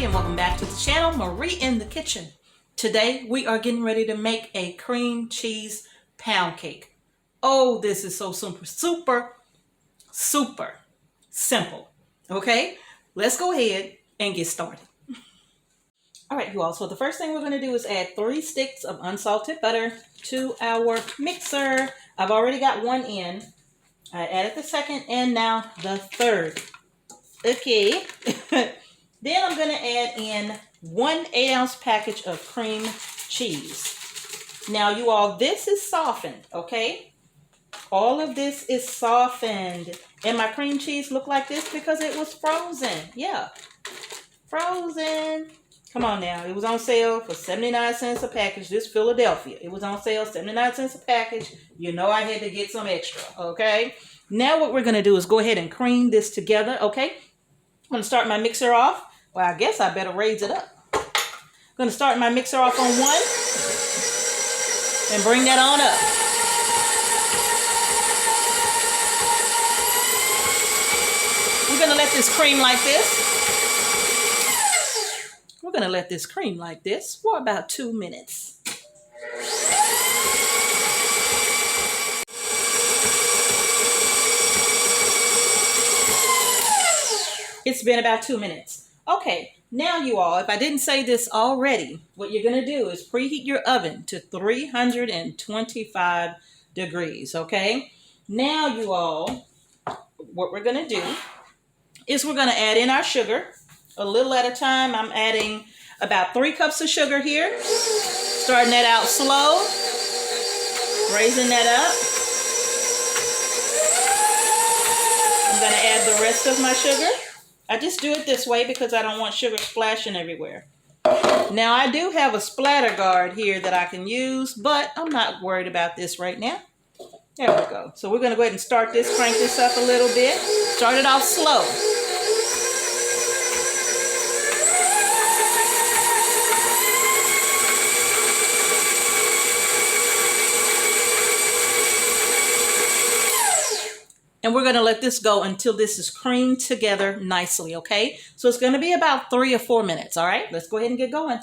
everybody, and welcome back to the channel, Marie in the kitchen. Today we are getting ready to make a cream cheese pound cake. Oh, this is so super simple. Okay, let's go ahead and get started. All right, you all, so the first thing we're going to do is add 3 sticks of unsalted butter to our mixer. I've already got one in. I added the second and now the third. Okay. Then I'm going to add in 1 8-ounce package of cream cheese. Now, you all, this is softened, okay? All of this is softened. And my cream cheese looked like this because it was frozen. Yeah, frozen. Come on now. It was on sale for 79 cents a package. This Philadelphia. It was on sale, 79 cents a package. You know I had to get some extra, okay? Now what we're going to do is go ahead and cream this together, okay? I'm going to start my mixer off. Well, I guess I better raise it up. I'm going to start my mixer off on 1 and bring that on up. We're going to let this cream like this. We're going to let this cream like this for about 2 minutes. It's been about 2 minutes. Okay, now you all, if I didn't say this already, what you're going to do is preheat your oven to 325 degrees, okay? Now you all, what we're going to do is we're going to add in our sugar a little at a time. I'm adding about 3 cups of sugar here. Starting that out slow, raising that up. I'm going to add the rest of my sugar. I just do it this way because I don't want sugar splashing everywhere. Now, I do have a splatter guard here that I can use, but I'm not worried about this right now. There we go. So we're going to go ahead and start this, crank this up a little bit. Start it off slow. And we're going to let this go until this is creamed together nicely, okay? So it's going to be about 3 or 4 minutes, all right? Let's go ahead and get going.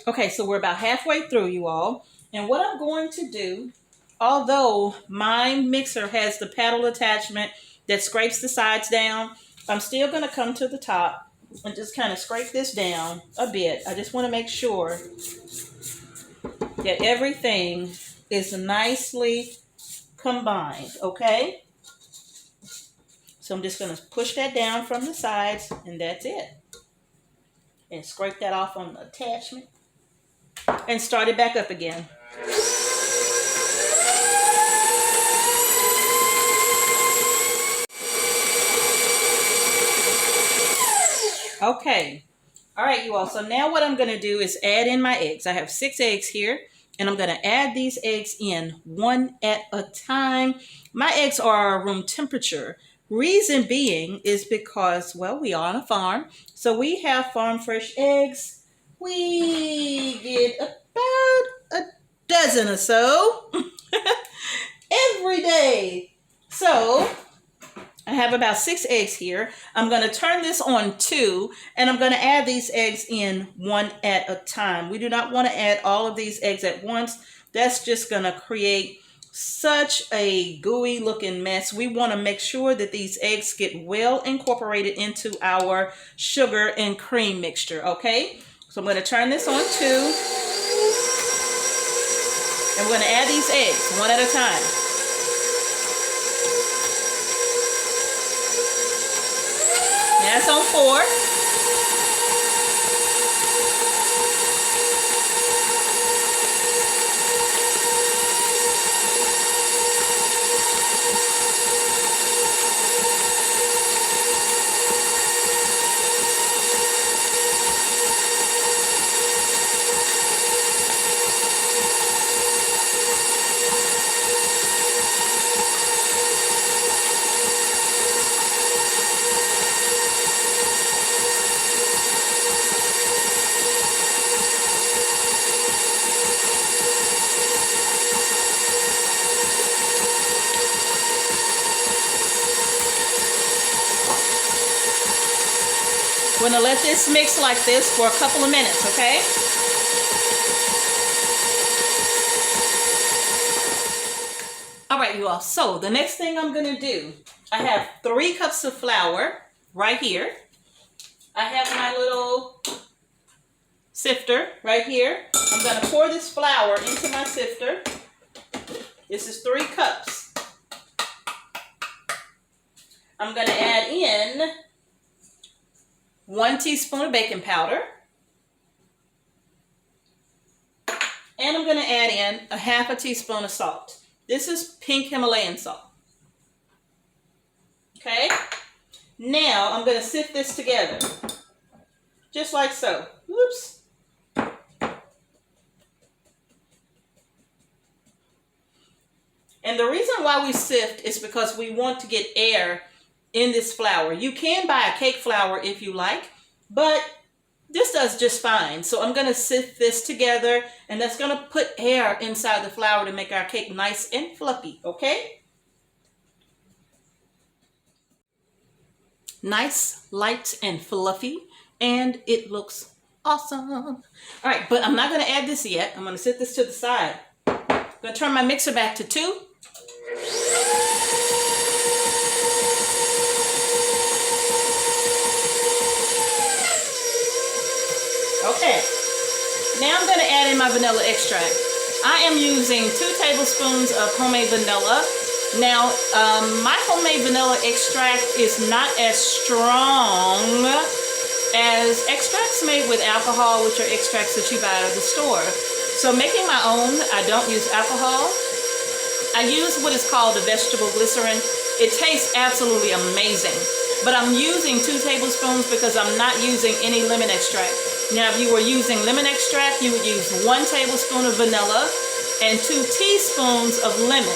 Okay, so we're about halfway through, you all. And what I'm going to do, although my mixer has the paddle attachment that scrapes the sides down, I'm still going to come to the top and just kind of scrape this down a bit. I just want to make sure that everything is nicely combined, okay? So I'm just going to push that down from the sides, and that's it. And scrape that off on the attachment. And start it back up again. Okay. All right, you all. So now what I'm going to do is add in my eggs. I have 6 eggs here, and I'm going to add these eggs in 1 at a time. My eggs are room temperature. Reason being is because, well, we are on a farm, so we have farm fresh eggs. We get about a dozen or so every day. So I have about 6 eggs here. I'm going to turn this on 2, and I'm going to add these eggs in 1 at a time. We do not want to add all of these eggs at once. That's just going to create such a gooey looking mess. We want to make sure that these eggs get well incorporated into our sugar and cream mixture, okay? So I'm going to turn this on 2, and we're going to add these eggs 1 at a time. Now it's on 4. going to let this mix like this for a couple of minutes, okay? All right, you all. So the next thing I'm going to do, I have 3 cups of flour right here. I have my little sifter right here. I'm going to pour this flour into my sifter. This is 3 cups. I'm going to add in 1 teaspoon of baking powder. And I'm going to add in a 1/2 teaspoon of salt. This is pink Himalayan salt. Okay? Now I'm going to sift this together. Just like so. Whoops. And the reason why we sift is because we want to get air in this flour. You can buy a cake flour if you like, but this does just fine. So I'm going to sift this together, and that's going to put air inside the flour to make our cake nice and fluffy, okay? Nice, light, and fluffy, and it looks awesome. All right, but I'm not going to add this yet. I'm going to set this to the side. I'm going to turn my mixer back to 2. Okay, now I'm going to add in my vanilla extract. I am using 2 tablespoons of homemade vanilla. Now, my homemade vanilla extract is not as strong as extracts made with alcohol, which are extracts that you buy out of the store. So making my own, I don't use alcohol. I use what is called a vegetable glycerin. It tastes absolutely amazing. But I'm using 2 tablespoons because I'm not using any lemon extract. Now, if you were using lemon extract, you would use 1 tablespoon of vanilla and 2 teaspoons of lemon.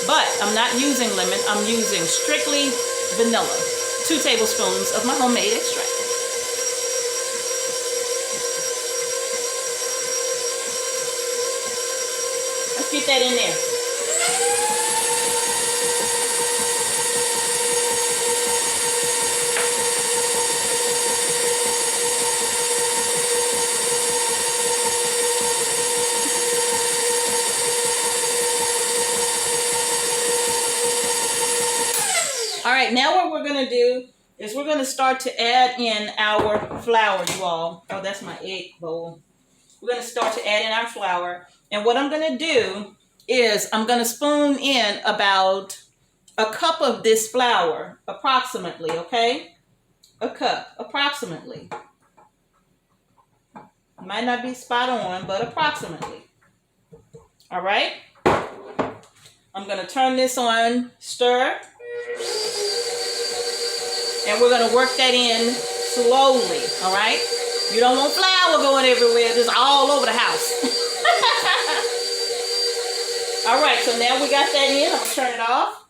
But I'm not using lemon. I'm using strictly vanilla. 2 tablespoons of my homemade extract. Let's get that in there. All right, now what we're going to do is we're going to start to add in our flour, you all. Oh, that's my egg bowl. We're going to start to add in our flour. And what I'm going to do is I'm going to spoon in about a cup of this flour, approximately, okay? A cup, approximately. Might not be spot on, but approximately. All right? I'm going to turn this on, stir. And we're going to work that in slowly, all right? You don't want flour going everywhere, just all over the house. All right, so now we got that in. I'm going to turn it off.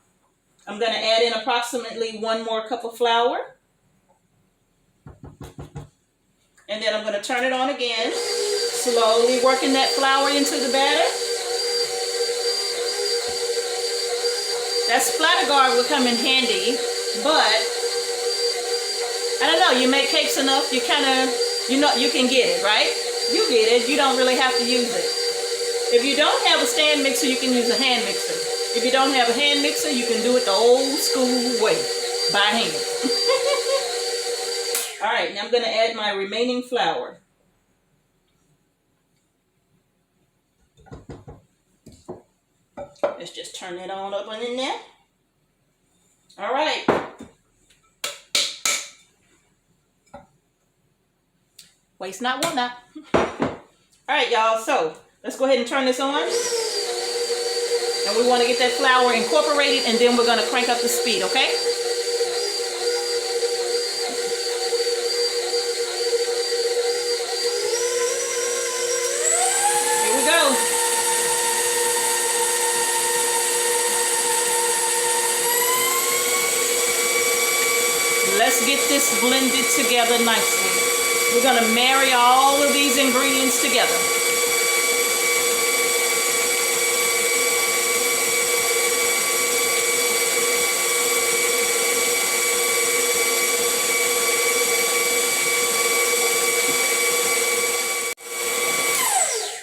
I'm going to add in approximately 1 more cup of flour. And then I'm going to turn it on again, slowly working that flour into the batter. That splatter guard will come in handy, but I don't know, you make cakes enough, you kind of, you know, you can get it, right? You get it, you don't really have to use it. If you don't have a stand mixer, you can use a hand mixer. If you don't have a hand mixer, you can do it the old school way, by hand. All right, now I'm going to add my remaining flour. Let's just turn it on up and in there. All right. Waste not, want not. All right, y'all. So let's go ahead and turn this on. And we want to get that flour incorporated, and then we're going to crank up the speed, okay? Here we go. Let's get this blended together nicely. We're going to marry all of these ingredients together.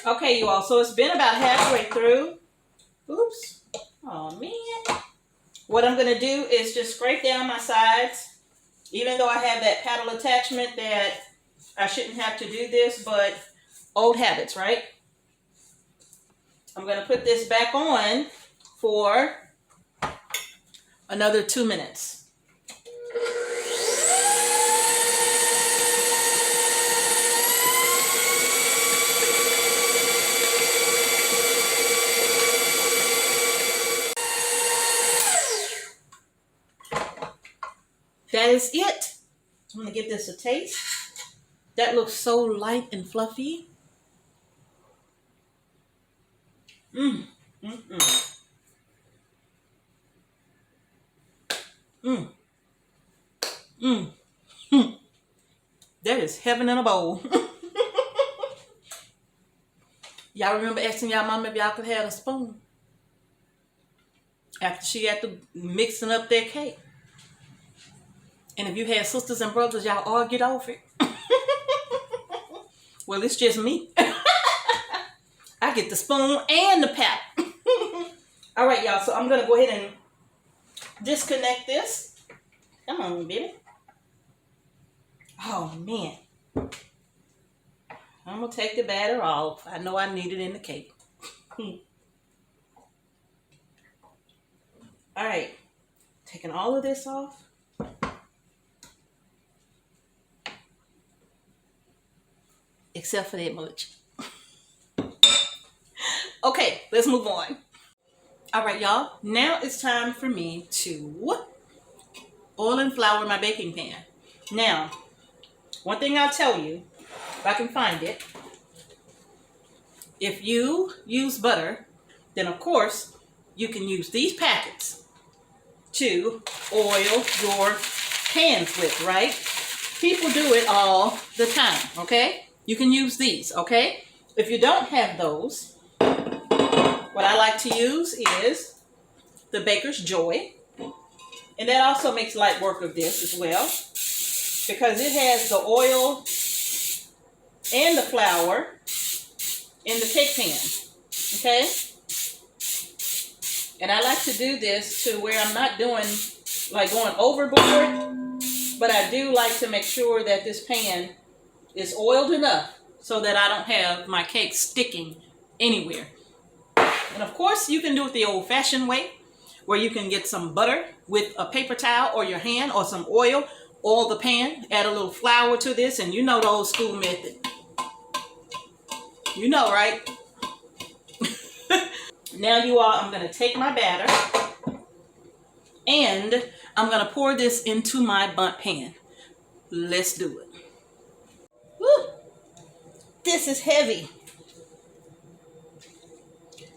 Okay, you all, so it's been about halfway through. Oops. Oh, man. What I'm going to do is just scrape down my sides. Even though I have that paddle attachment that I shouldn't have to do this, but old habits, right? I'm going to put this back on for another 2 minutes. That is it. I'm going to give this a taste. That looks so light and fluffy. Mmm. Mmm. Mmm. Mmm. Mmm. That is heaven in a bowl. Y'all remember asking y'all mama if y'all could have a spoon after she got to mixing up their cake? And if you had sisters and brothers, y'all argued over it. Well, it's just me. I get the spoon and the pat. All right, y'all. So I'm going to go ahead and disconnect this. Come on, baby. Oh, man. I'm going to take the batter off. I know I need it in the cake. All right. Taking all of this off. Except for that much. Okay, let's move on. All right, y'all. Now it's time for me to oil and flour my baking pan. Now, one thing I'll tell you, if I can find it, if you use butter, then of course you can use these packets to oil your pans with, right? People do it all the time, okay? You can use these, okay? If you don't have those, what I like to use is the Baker's Joy. And that also makes light work of this as well, because it has the oil and the flour in the cake pan, okay? And I like to do this to where I'm not doing, like going overboard, but I do like to make sure that this pan is oiled enough so that I don't have my cake sticking anywhere. And of course, you can do it the old-fashioned way, where you can get some butter with a paper towel or your hand or some oil the pan, add a little flour to this, and you know the old school method. You know, right? Now you all, I'm going to take my batter and I'm going to pour this into my bundt pan. Let's do it. Woo! This is heavy.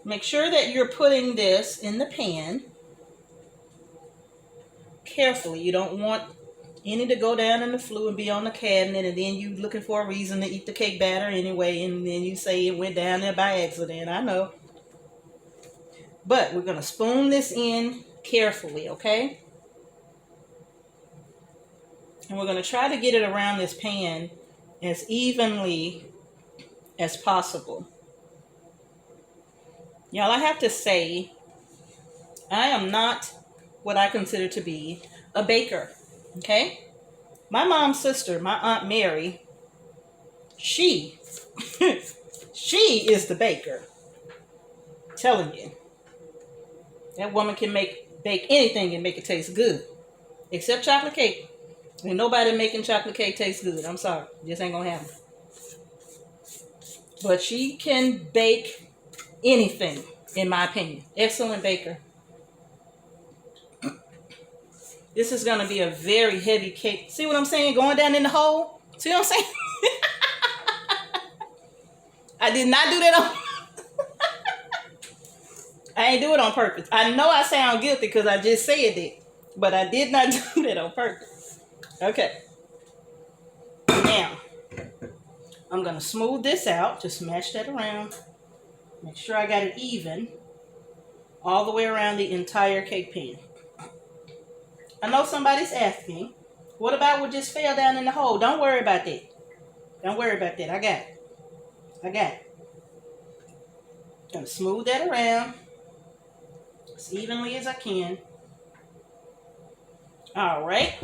Make sure that you're putting this in the pan carefully. You don't want any to go down in the flue and be on the cabinet, and then you looking for a reason to eat the cake batter anyway, and then you say it went down there by accident. I know. But we're going to spoon this in carefully, okay? And we're going to try to get it around this pan as evenly as possible. Y'all, I have to say, I am not what I consider to be a baker, okay? My mom's sister, my Aunt Mary, she is the baker. I'm telling you. That woman can bake anything and make it taste good. Except chocolate cake. Ain't nobody making chocolate cake taste good. I'm sorry. Just ain't gonna happen. But she can bake anything, in my opinion. Excellent baker. This is going to be a very heavy cake. See what I'm saying? Going down in the hole. See what I'm saying? I did not do that on I ain't do it on purpose. I know I sound guilty because I just said it. But I did not do that on purpose. Okay. Now, I'm going to smooth this out. Just smash that around. Make sure I got it even. All the way around the entire cake pan. I know somebody's asking, what about what just fell down in the hole? Don't worry about that. Don't worry about that. I got it. I got it. Gonna smooth that around as evenly as I can. All right.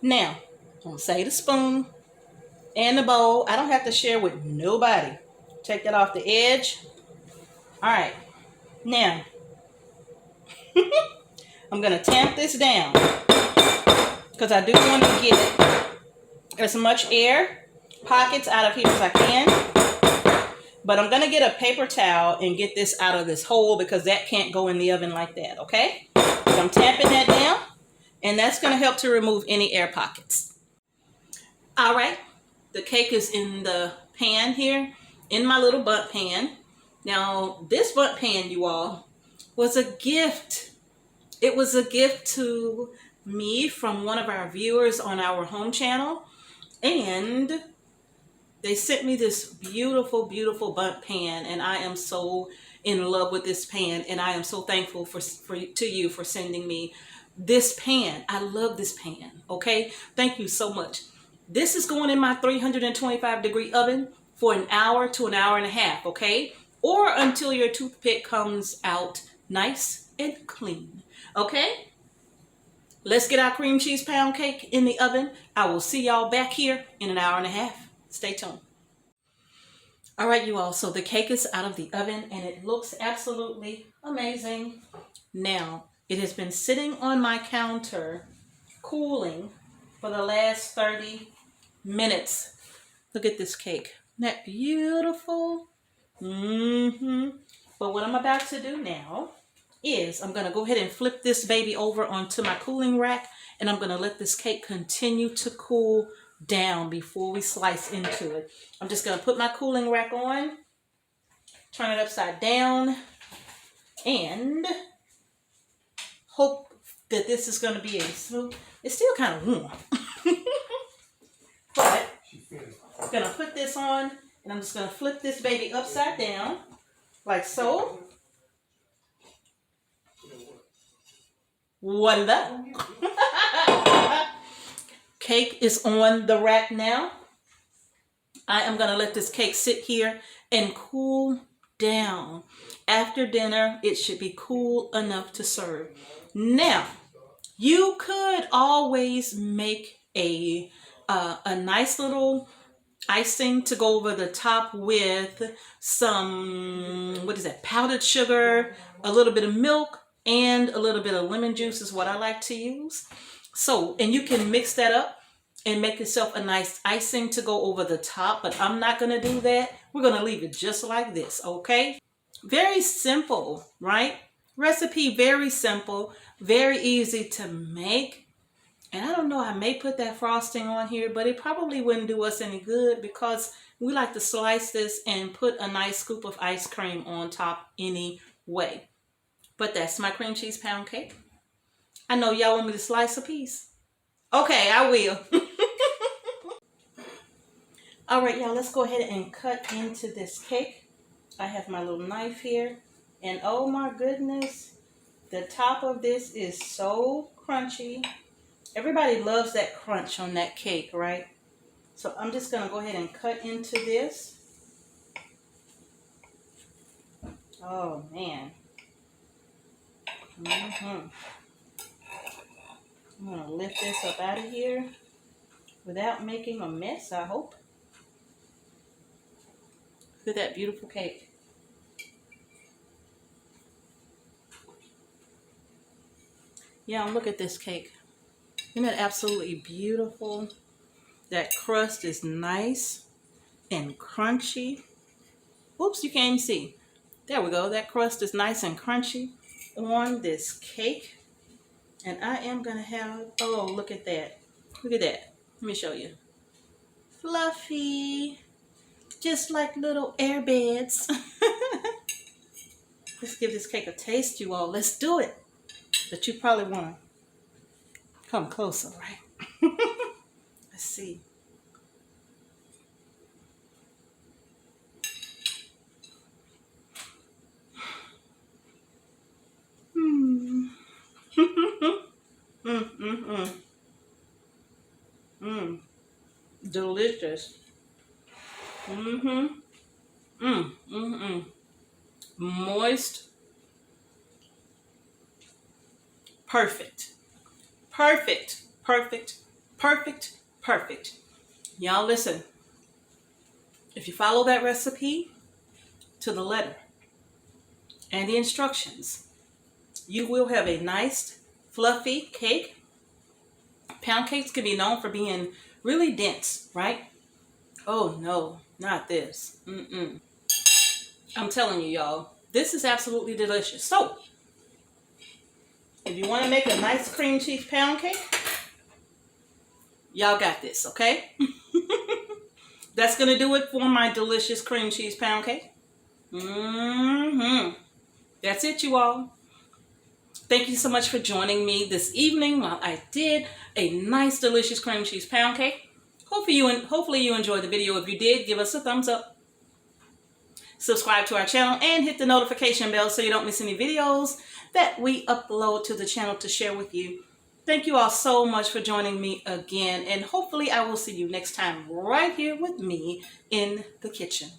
Now, I'm gonna save the spoon and the bowl. I don't have to share with nobody. Take that off the edge. All right. Now, I'm gonna tamp this down because I do want to get as much air pockets out of here as I can. But I'm gonna get a paper towel and get this out of this hole because that can't go in the oven like that, okay? So I'm tamping that down, and that's gonna help to remove any air pockets. All right, the cake is in the pan here, in my little bundt pan. Now, this bundt pan, you all, was a gift. It was a gift to me from one of our viewers on our home channel, and they sent me this beautiful, beautiful bundt pan, and I am so in love with this pan, and I am so thankful to you for sending me this pan. I love this pan, okay? Thank you so much. This is going in my 325-degree oven for an hour to an hour and a half, okay? Or until your toothpick comes out nice and clean, okay? Let's get our cream cheese pound cake in the oven. I will see y'all back here in an hour and a half. Stay tuned. All right, you all, so the cake is out of the oven and it looks absolutely amazing. Now, it has been sitting on my counter cooling for the last 30 minutes. Look at this cake. Isn't that beautiful? But what I'm about to do now is I'm going to go ahead and flip this baby over onto my cooling rack, and I'm going to let this cake continue to cool down before we slice into it. I'm just going to put my cooling rack on, turn it upside down, and hope that this is going to be a smooth. It's still kind of warm. But I'm going to put this on, and I'm just going to flip this baby upside down, like so. Voila. Cake is on the rack now. I am going to let this cake sit here and cool down. After dinner, it should be cool enough to serve. Now, you could always make a nice little icing to go over the top with some, what is that, powdered sugar, a little bit of milk, and a little bit of lemon juice is what I like to use. So, and you can mix that up and make yourself a nice icing to go over the top, but I'm not going to do that. We're going to leave it just like this, okay? Very simple, right? Recipe, very simple, very easy to make. And I don't know, I may put that frosting on here, but it probably wouldn't do us any good because we like to slice this and put a nice scoop of ice cream on top anyway. But that's my cream cheese pound cake. I know y'all want me to slice a piece. Okay, I will. All right, y'all, let's go ahead and cut into this cake. I have my little knife here. And oh my goodness, the top of this is so crunchy. Everybody loves that crunch on that cake, right? So I'm just going to go ahead and cut into this. Oh, man. I'm going to lift this up out of here without making a mess, I hope. Look at that beautiful cake. Yeah, look at this cake. Isn't that absolutely beautiful? That crust is nice and crunchy. Oops, you can't even see. There we go. That crust is nice and crunchy on this cake. And I am going to have, oh, look at that. Look at that. Let me show you. Fluffy. Just like little air beds. Let's give this cake a taste, you all. Let's do it. But you probably want to come closer, right? Let's see. Delicious. Mm-hmm. Moist. Perfect. Perfect. Perfect. Perfect. Perfect. Y'all listen. If you follow that recipe to the letter and the instructions, you will have a nice, fluffy cake. Pound cakes can be known for being really dense, right? Oh no, not this. I'm telling you, y'all, this is absolutely delicious. So, if you want to make a nice cream cheese pound cake, y'all got this, okay? That's going to do it for my delicious cream cheese pound cake. That's it, you all. Thank you so much for joining me this evening while I did a nice, delicious cream cheese pound cake. Hopefully you enjoyed the video. If you did, give us a thumbs up. Subscribe to our channel and hit the notification bell so you don't miss any videos that we upload to the channel to share with you. Thank you all so much for joining me again, and hopefully I will see you next time right here with me in the kitchen.